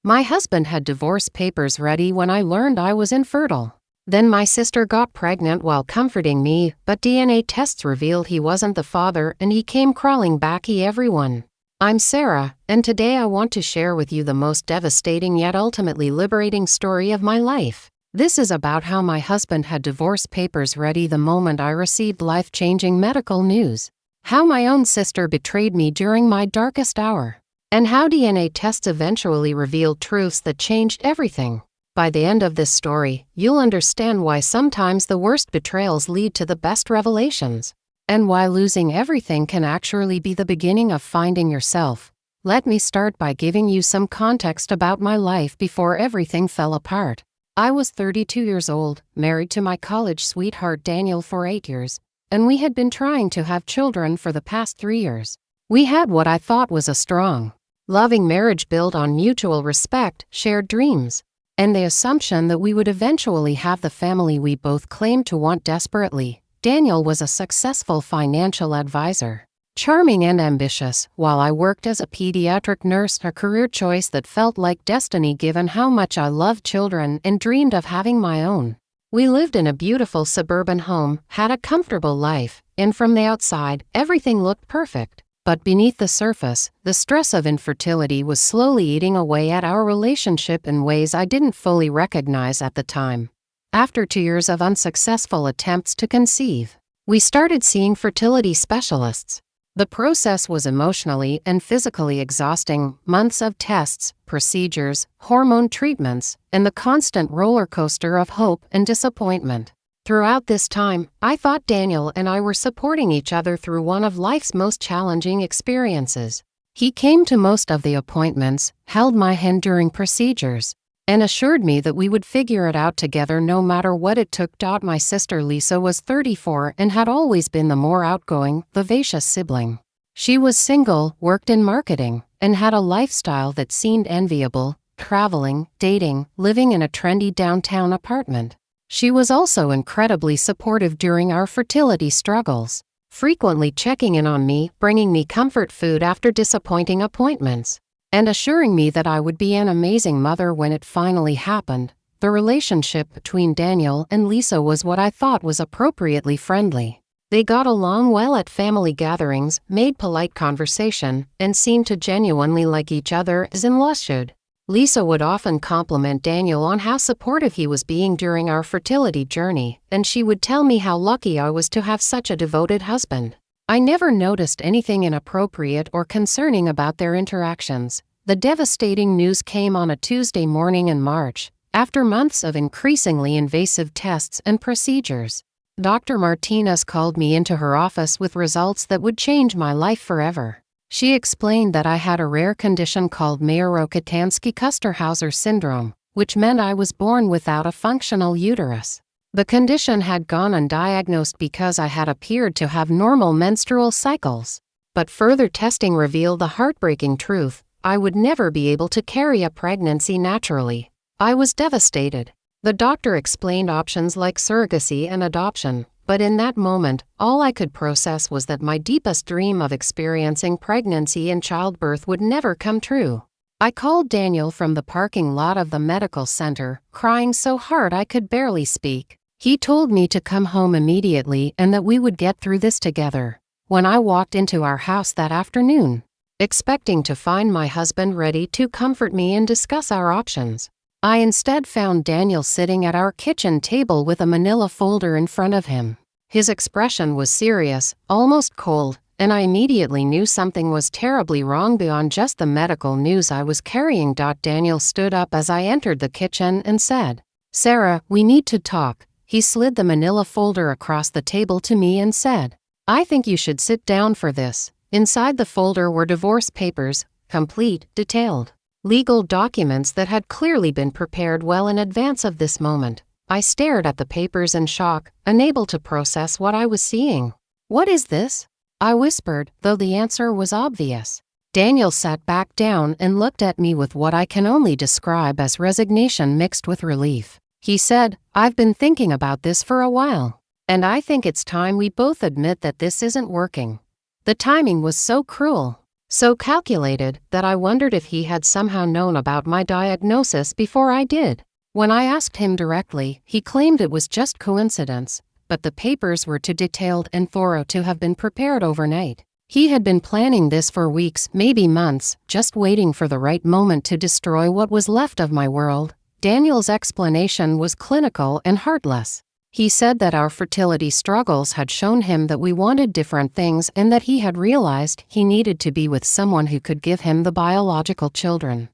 My husband had divorce papers ready when I learned I was infertile. Then my sister got pregnant while comforting me, but DNA tests revealed he wasn't the father and he came crawling back. Everyone. I'm Sarah, and today I want to share with you the most devastating yet ultimately liberating story of my life. This is about how my husband had divorce papers ready the moment I received life-changing medical news. How my own sister betrayed me during my darkest hour. And how DNA tests eventually revealed truths that changed everything. By the end of this story, you'll understand why sometimes the worst betrayals lead to the best revelations. And why losing everything can actually be the beginning of finding yourself. Let me start by giving you some context about my life before everything fell apart. I was 32 years old, married to my college sweetheart Daniel for 8 years, and we had been trying to have children for the past 3 years. We had what I thought was a strong, loving marriage built on mutual respect, shared dreams, and the assumption that we would eventually have the family we both claimed to want desperately. Daniel was a successful financial advisor, charming and ambitious, while I worked as a pediatric nurse, a career choice that felt like destiny given how much I loved children and dreamed of having my own. We lived in a beautiful suburban home, had a comfortable life, and from the outside, everything looked perfect. But beneath the surface, the stress of infertility was slowly eating away at our relationship in ways I didn't fully recognize at the time. After 2 years of unsuccessful attempts to conceive, we started seeing fertility specialists. The process was emotionally and physically exhausting. Months of tests, procedures, hormone treatments, and the constant roller coaster of hope and disappointment. Throughout this time, I thought Daniel and I were supporting each other through one of life's most challenging experiences. He came to most of the appointments, held my hand during procedures, and assured me that we would figure it out together no matter what it took. My sister Lisa was 34 and had always been the more outgoing, vivacious sibling. She was single, worked in marketing, and had a lifestyle that seemed enviable, traveling, dating, living in a trendy downtown apartment. She was also incredibly supportive during our fertility struggles, frequently checking in on me, bringing me comfort food after disappointing appointments, and assuring me that I would be an amazing mother when it finally happened. The relationship between Daniel and Lisa was what I thought was appropriately friendly. They got along well at family gatherings, made polite conversation, and seemed to genuinely like each other as in-laws should. Lisa would often compliment Daniel on how supportive he was being during our fertility journey, and she would tell me how lucky I was to have such a devoted husband. I never noticed anything inappropriate or concerning about their interactions. The devastating news came on a Tuesday morning in March, after months of increasingly invasive tests and procedures. Dr. Martinez called me into her office with results that would change my life forever. She explained that I had a rare condition called Mayer-Rokitansky-Kusterhauser syndrome, which meant I was born without a functional uterus. The condition had gone undiagnosed because I had appeared to have normal menstrual cycles. But further testing revealed the heartbreaking truth: I would never be able to carry a pregnancy naturally. I was devastated. The doctor explained options like surrogacy and adoption, but in that moment, all I could process was that my deepest dream of experiencing pregnancy and childbirth would never come true. I called Daniel from the parking lot of the medical center, crying so hard I could barely speak. He told me to come home immediately and that we would get through this together. When I walked into our house that afternoon, expecting to find my husband ready to comfort me and discuss our options, I instead found Daniel sitting at our kitchen table with a manila folder in front of him. His expression was serious, almost cold, and I immediately knew something was terribly wrong beyond just the medical news I was carrying. Daniel stood up as I entered the kitchen and said, "Sarah, we need to talk." He slid the manila folder across the table to me and said, "I think you should sit down for this." Inside the folder were divorce papers, complete, detailed, legal documents that had clearly been prepared well in advance of this moment. I stared at the papers in shock, unable to process what I was seeing. "What is this?" I whispered, though the answer was obvious. Daniel sat back down and looked at me with what I can only describe as resignation mixed with relief. He said, "I've been thinking about this for a while, and I think it's time we both admit that this isn't working." The timing was so cruel. So calculated that I wondered if he had somehow known about my diagnosis before I did. When I asked him directly, he claimed it was just coincidence, but the papers were too detailed and thorough to have been prepared overnight. He had been planning this for weeks, maybe months, just waiting for the right moment to destroy what was left of my world. Daniel's explanation was clinical and heartless. He said that our fertility struggles had shown him that we wanted different things and that he had realized he needed to be with someone who could give him the biological children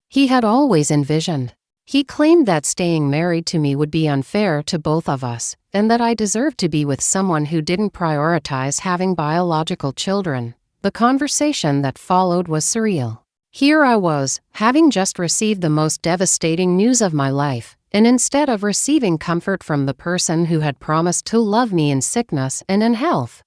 he had always envisioned. He claimed that staying married to me would be unfair to both of us, and that I deserved to be with someone who didn't prioritize having biological children. The conversation that followed was surreal. Here I was, having just received the most devastating news of my life, and instead of receiving comfort from the person who had promised to love me in sickness and in health,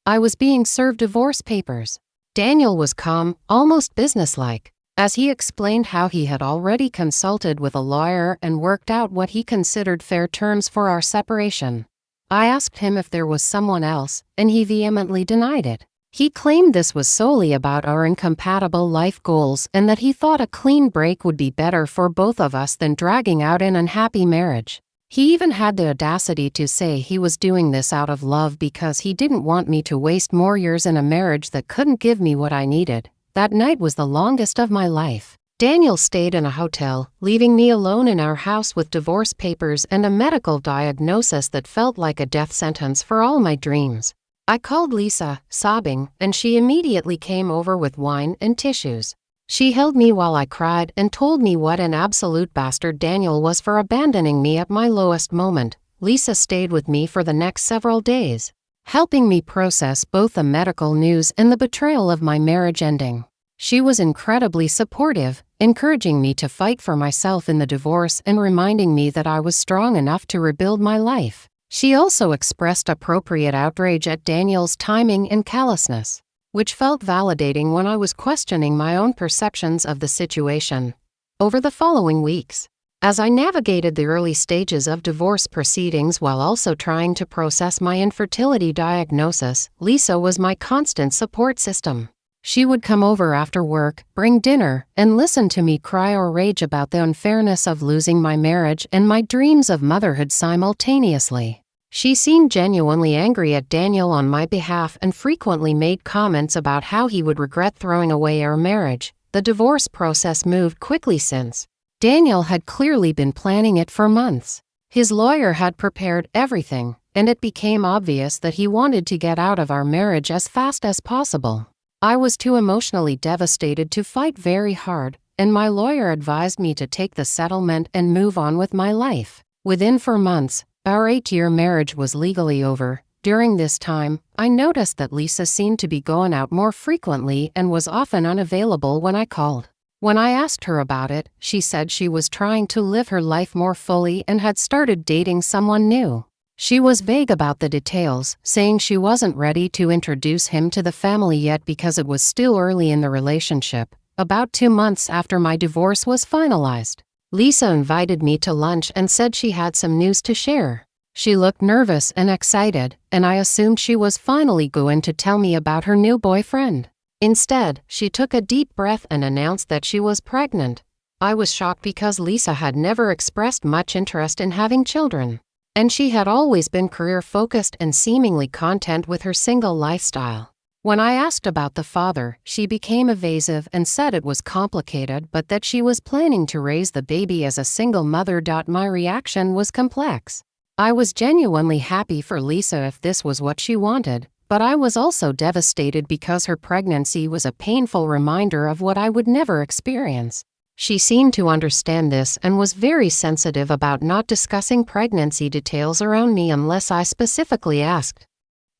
I was being served divorce papers. Daniel was calm, almost businesslike, as he explained how he had already consulted with a lawyer and worked out what he considered fair terms for our separation. I asked him if there was someone else, and he vehemently denied it. He claimed this was solely about our incompatible life goals and that he thought a clean break would be better for both of us than dragging out an unhappy marriage. He even had the audacity to say he was doing this out of love because he didn't want me to waste more years in a marriage that couldn't give me what I needed. That night was the longest of my life. Daniel stayed in a hotel, leaving me alone in our house with divorce papers and a medical diagnosis that felt like a death sentence for all my dreams. I called Lisa, sobbing, and she immediately came over with wine and tissues. She held me while I cried and told me what an absolute bastard Daniel was for abandoning me at my lowest moment. Lisa stayed with me for the next several days, helping me process both the medical news and the betrayal of my marriage ending. She was incredibly supportive, encouraging me to fight for myself in the divorce and reminding me that I was strong enough to rebuild my life. She also expressed appropriate outrage at Daniel's timing and callousness, which felt validating when I was questioning my own perceptions of the situation. Over the following weeks, as I navigated the early stages of divorce proceedings while also trying to process my infertility diagnosis, Lisa was my constant support system. She would come over after work, bring dinner, and listen to me cry or rage about the unfairness of losing my marriage and my dreams of motherhood simultaneously. She seemed genuinely angry at Daniel on my behalf and frequently made comments about how he would regret throwing away our marriage. The divorce process moved quickly since Daniel had clearly been planning it for months. His lawyer had prepared everything, and it became obvious that he wanted to get out of our marriage as fast as possible. I was too emotionally devastated to fight very hard, and my lawyer advised me to take the settlement and move on with my life. Within 4 months, our 8-year marriage was legally over. During this time, I noticed that Lisa seemed to be going out more frequently and was often unavailable when I called. When I asked her about it, she said she was trying to live her life more fully and had started dating someone new. She was vague about the details, saying she wasn't ready to introduce him to the family yet because it was still early in the relationship. About 2 months after my divorce was finalized, Lisa invited me to lunch and said she had some news to share. She looked nervous and excited, and I assumed she was finally going to tell me about her new boyfriend. Instead, she took a deep breath and announced that she was pregnant. I was shocked because Lisa had never expressed much interest in having children, and she had always been career-focused and seemingly content with her single lifestyle. When I asked about the father, she became evasive and said it was complicated but that she was planning to raise the baby as a single mother. My reaction was complex. I was genuinely happy for Lisa if this was what she wanted, but I was also devastated because her pregnancy was a painful reminder of what I would never experience. She seemed to understand this and was very sensitive about not discussing pregnancy details around me unless I specifically asked.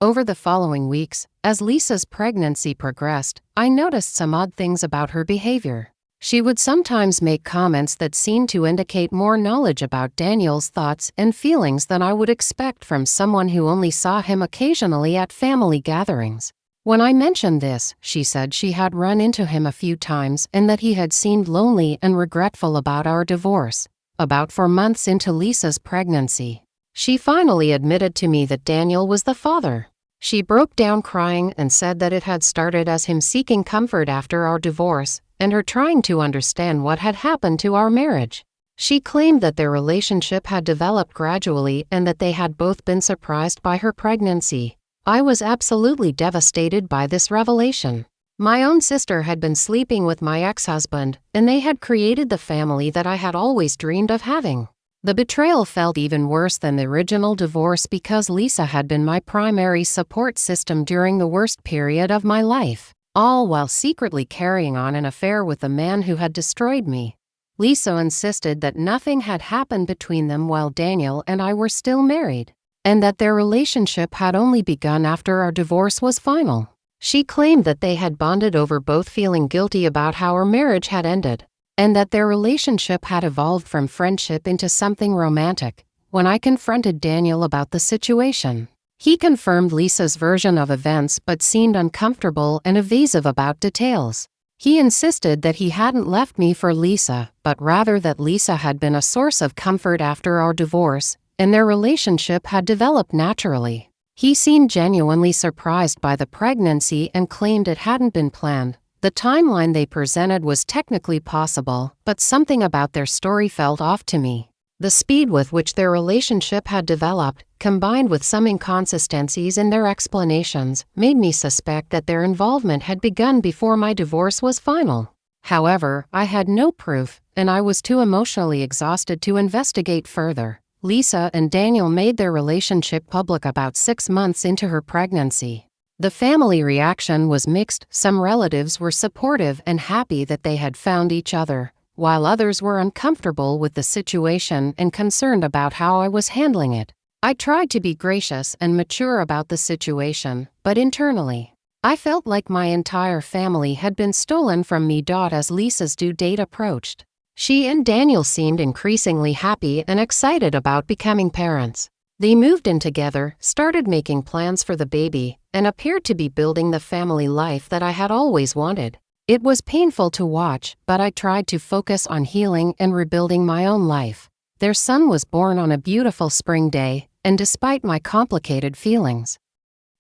Over the following weeks, as Lisa's pregnancy progressed, I noticed some odd things about her behavior. She would sometimes make comments that seemed to indicate more knowledge about Daniel's thoughts and feelings than I would expect from someone who only saw him occasionally at family gatherings. When I mentioned this, she said she had run into him a few times and that he had seemed lonely and regretful about our divorce. About 4 months into Lisa's pregnancy, she finally admitted to me that Daniel was the father. She broke down crying and said that it had started as him seeking comfort after our divorce and her trying to understand what had happened to our marriage. She claimed that their relationship had developed gradually and that they had both been surprised by her pregnancy. I was absolutely devastated by this revelation. My own sister had been sleeping with my ex-husband, and they had created the family that I had always dreamed of having. The betrayal felt even worse than the original divorce because Lisa had been my primary support system during the worst period of my life, all while secretly carrying on an affair with the man who had destroyed me. Lisa insisted that nothing had happened between them while Daniel and I were still married, and that their relationship had only begun after our divorce was final. She claimed that they had bonded over both feeling guilty about how our marriage had ended, and that their relationship had evolved from friendship into something romantic. When I confronted Daniel about the situation, he confirmed Lisa's version of events but seemed uncomfortable and evasive about details. He insisted that he hadn't left me for Lisa, but rather that Lisa had been a source of comfort after our divorce, and their relationship had developed naturally. He seemed genuinely surprised by the pregnancy and claimed it hadn't been planned. The timeline they presented was technically possible, but something about their story felt off to me. The speed with which their relationship had developed, combined with some inconsistencies in their explanations, made me suspect that their involvement had begun before my divorce was final. However, I had no proof, and I was too emotionally exhausted to investigate further. Lisa and Daniel made their relationship public about 6 months into her pregnancy. The family reaction was mixed. Some relatives were supportive and happy that they had found each other, while others were uncomfortable with the situation and concerned about how I was handling it. I tried to be gracious and mature about the situation, but internally, I felt like my entire family had been stolen from me. As Lisa's due date approached, she and Daniel seemed increasingly happy and excited about becoming parents. They moved in together, started making plans for the baby, and appeared to be building the family life that I had always wanted. It was painful to watch, but I tried to focus on healing and rebuilding my own life. Their son was born on a beautiful spring day, and despite my complicated feelings,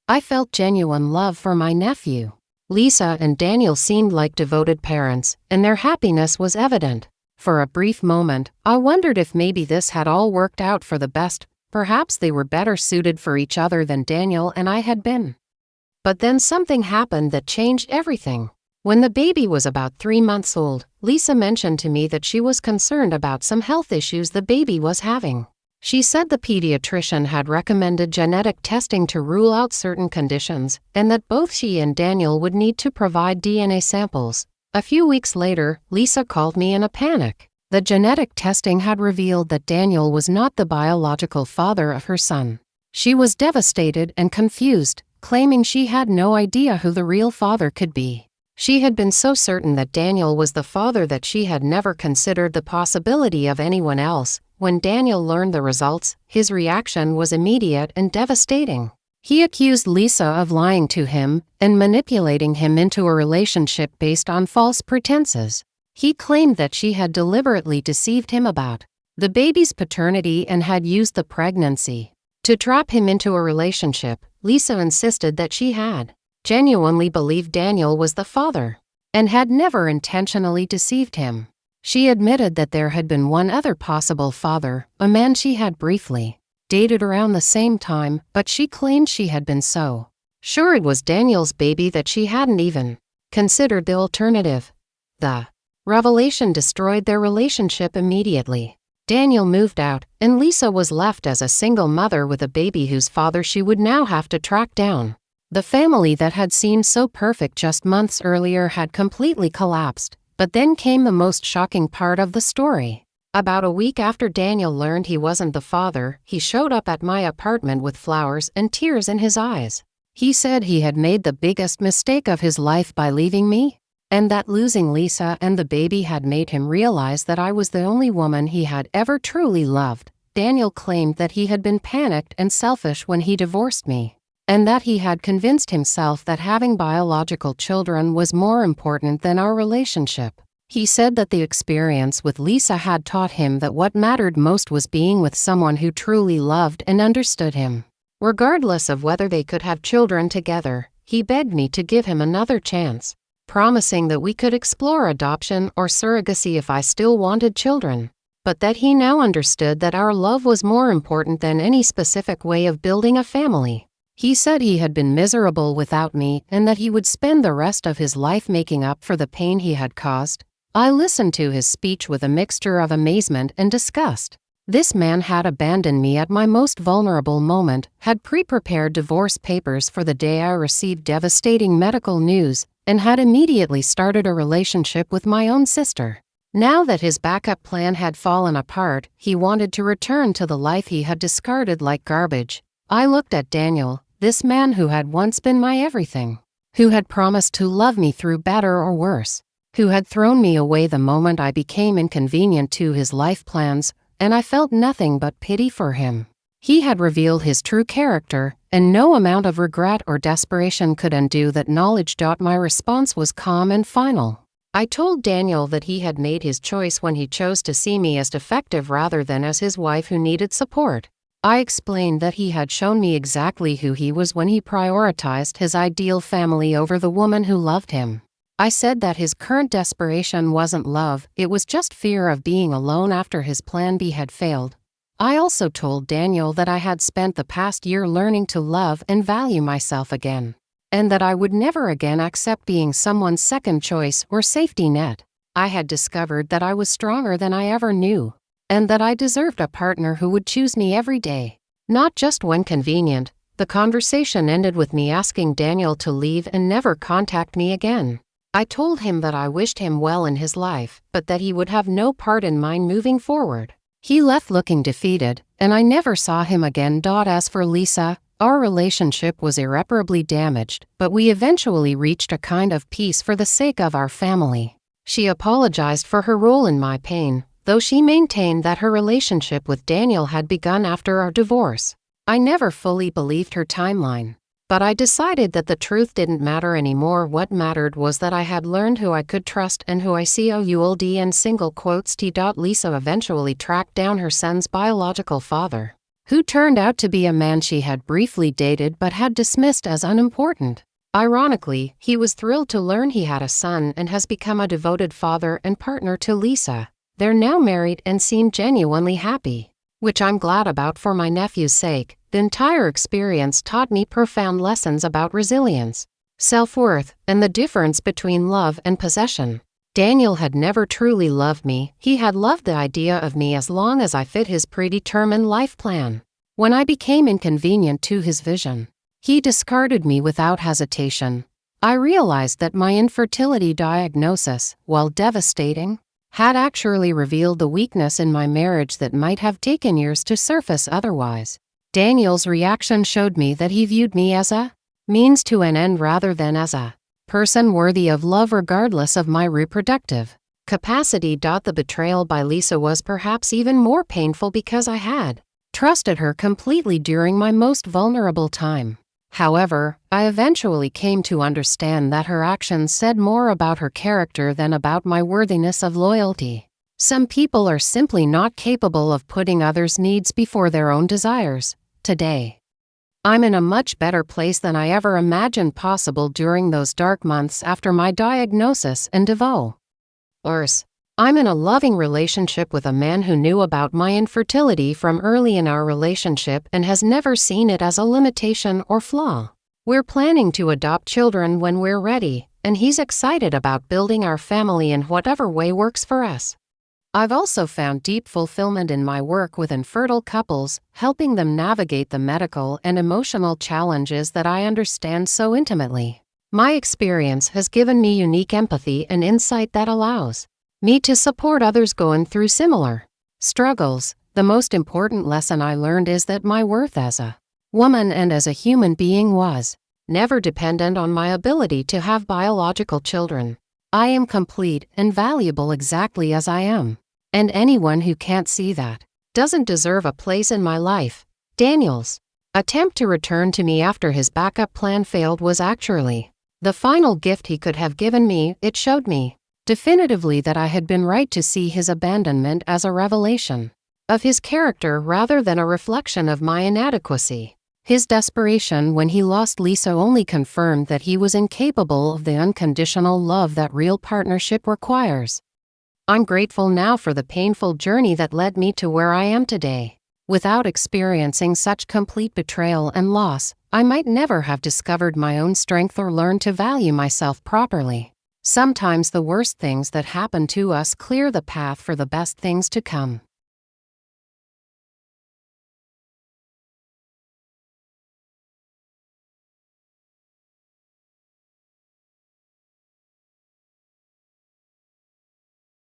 I felt genuine love for my nephew. Lisa and Daniel seemed like devoted parents, and their happiness was evident. For a brief moment, I wondered if maybe this had all worked out for the best. Perhaps they were better suited for each other than Daniel and I had been. But then something happened that changed everything. When the baby was about 3 months old, Lisa mentioned to me that she was concerned about some health issues the baby was having. She said the pediatrician had recommended genetic testing to rule out certain conditions, and that both she and Daniel would need to provide DNA samples. A few weeks later, Lisa called me in a panic. The genetic testing had revealed that Daniel was not the biological father of her son. She was devastated and confused, claiming she had no idea who the real father could be. She had been so certain that Daniel was the father that she had never considered the possibility of anyone else. When Daniel learned the results, his reaction was immediate and devastating. He accused Lisa of lying to him and manipulating him into a relationship based on false pretenses. He claimed that she had deliberately deceived him about the baby's paternity and had used the pregnancy to trap him into a relationship. Lisa insisted that she had genuinely believed Daniel was the father and had never intentionally deceived him. She admitted that there had been one other possible father, a man she had briefly dated around the same time, but she claimed she had been so sure it was Daniel's baby that she hadn't even considered the alternative. The revelation destroyed their relationship immediately. Daniel moved out, and Lisa was left as a single mother with a baby whose father she would now have to track down. The family that had seemed so perfect just months earlier had completely collapsed. But then came the most shocking part of the story. About a week after Daniel learned he wasn't the father, he showed up at my apartment with flowers and tears in his eyes. He said he had made the biggest mistake of his life by leaving me, and that losing Lisa and the baby had made him realize that I was the only woman he had ever truly loved. Daniel claimed that he had been panicked and selfish when he divorced me, and that he had convinced himself that having biological children was more important than our relationship. He said that the experience with Lisa had taught him that what mattered most was being with someone who truly loved and understood him. Regardless of whether they could have children together, he begged me to give him another chance, promising that we could explore adoption or surrogacy if I still wanted children, but that he now understood that our love was more important than any specific way of building a family. He said he had been miserable without me and that he would spend the rest of his life making up for the pain he had caused. I listened to his speech with a mixture of amazement and disgust. This man had abandoned me at my most vulnerable moment, had pre-prepared divorce papers for the day I received devastating medical news, and had immediately started a relationship with my own sister. Now that his backup plan had fallen apart, he wanted to return to the life he had discarded like garbage. I looked at Daniel, this man who had once been my everything, who had promised to love me through better or worse, who had thrown me away the moment I became inconvenient to his life plans, and I felt nothing but pity for him. He had revealed his true character, and no amount of regret or desperation could undo that knowledge. My response was calm and final. I told Daniel that he had made his choice when he chose to see me as defective rather than as his wife who needed support. I explained that he had shown me exactly who he was when he prioritized his ideal family over the woman who loved him. I said that his current desperation wasn't love, it was just fear of being alone after his plan B had failed. I also told Daniel that I had spent the past year learning to love and value myself again, and that I would never again accept being someone's second choice or safety net. I had discovered that I was stronger than I ever knew, and that I deserved a partner who would choose me every day, not just when convenient. The conversation ended with me asking Daniel to leave and never contact me again. I told him that I wished him well in his life, but that he would have no part in mine moving forward. He left looking defeated, and I never saw him again. As for Lisa, our relationship was irreparably damaged, but we eventually reached a kind of peace for the sake of our family. She apologized for her role in my pain, though she maintained that her relationship with Daniel had begun after our divorce. I never fully believed her timeline, but I decided that the truth didn't matter anymore. What mattered was that I had learned who I could trust and who I could in single quotes. Lisa eventually tracked down her son's biological father, who turned out to be a man she had briefly dated but had dismissed as unimportant. Ironically, he was thrilled to learn he had a son and has become a devoted father and partner to Lisa. They're now married and seem genuinely happy, which I'm glad about for my nephew's sake. The entire experience taught me profound lessons about resilience, self-worth, and the difference between love and possession. Daniel had never truly loved me. He had loved the idea of me as long as I fit his predetermined life plan. When I became inconvenient to his vision, he discarded me without hesitation. I realized that my infertility diagnosis, while devastating, had actually revealed the weakness in my marriage that might have taken years to surface otherwise. Daniel's reaction showed me that he viewed me as a means to an end rather than as a person worthy of love regardless of my reproductive capacity. The betrayal by Lisa was perhaps even more painful because I had trusted her completely during my most vulnerable time. However, I eventually came to understand that her actions said more about her character than about my worthiness of loyalty. Some people are simply not capable of putting others' needs before their own desires. Today, I'm in a much better place than I ever imagined possible during those dark months after my diagnosis and divorce. I'm in a loving relationship with a man who knew about my infertility from early in our relationship and has never seen it as a limitation or flaw. We're planning to adopt children when we're ready, and he's excited about building our family in whatever way works for us. I've also found deep fulfillment in my work with infertile couples, helping them navigate the medical and emotional challenges that I understand so intimately. My experience has given me unique empathy and insight that allows me to support others going through similar struggles. The most important lesson I learned is that my worth as a woman and as a human being was never dependent on my ability to have biological children. I am complete and valuable exactly as I am, and anyone who can't see that doesn't deserve a place in my life. Daniel's attempt to return to me after his backup plan failed was actually the final gift he could have given me. It showed me definitively that I had been right to see his abandonment as a revelation of his character rather than a reflection of my inadequacy. His desperation when he lost Lisa only confirmed that he was incapable of the unconditional love that real partnership requires. I'm grateful now for the painful journey that led me to where I am today. Without experiencing such complete betrayal and loss, I might never have discovered my own strength or learned to value myself properly. Sometimes the worst things that happen to us clear the path for the best things to come.